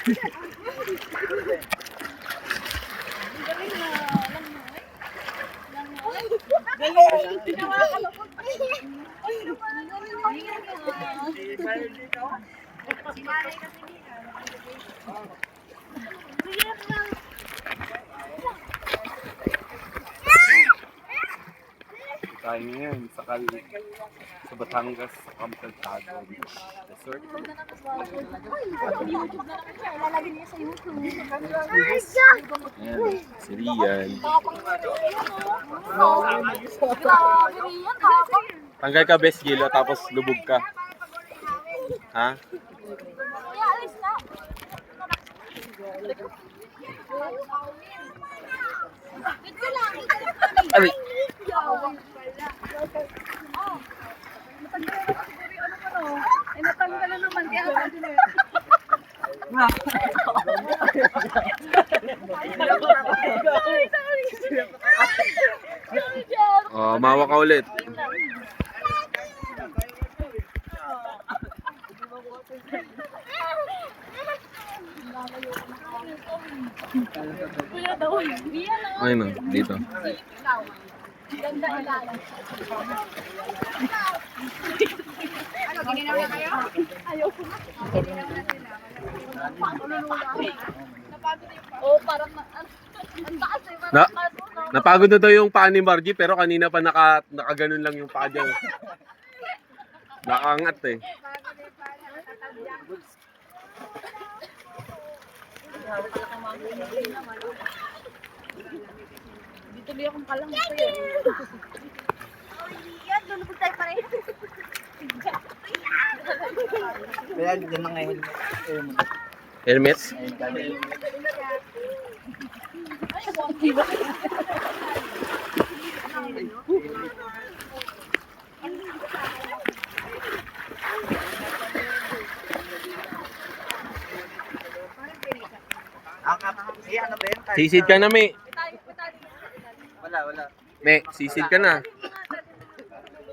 Tayo ngayon sa Batangas, sa Campantado Resort. Lalagyan niya sa YouTube. Ayan, si Rian. Tanggal ka best gilo tapos lubog ka. Ha? Kuya, alis na. Dito lang. Ay! Natanggal na naman kaya Oh, mawa ka ulit. Kuya daw. Ayun na, dito. Ganda ilalim. Ano, gininaw na kayo? Ayaw ko na. Gininaw na sila. Oo, parang ang taas eh. Napagod na daw yung paa ni Margie pero kanina pa nakaganon lang yung paa niya. Nakaangat eh. Dito liya akong kalang ito yun. Yan, lulubog tayo pareho. Kaya dyan lang ngayon. Helmet? Ano ba yun? Sisid ka na, Me. Wala. Me, sisid ka na.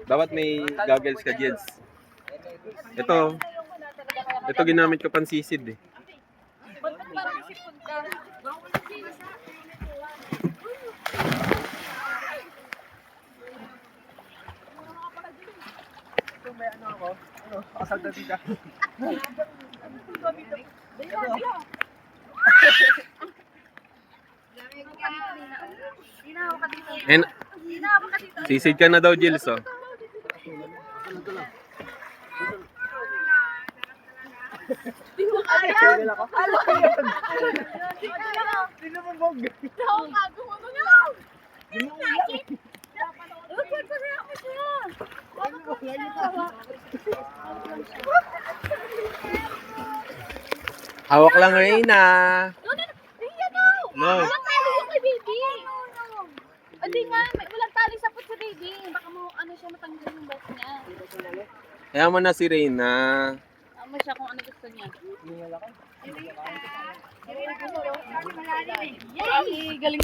Dapat may goggles ka, Jeds. Ito ginamit ko pang sisid eh. Ba't parang sipon ka? Kung may ano ako, kasal na dito. And, sisid ka na daw, Jils, oh. Sino mo bog? Hawak lang, Reyna. No. Walang tali yung kay baby. Hindi nga, walang tali sa put sa baby. Baka mo, ano siya, matanggal yung box niya. Kaya mo na si Reyna. Amo siya kung ano gusto niya. Yay! Galing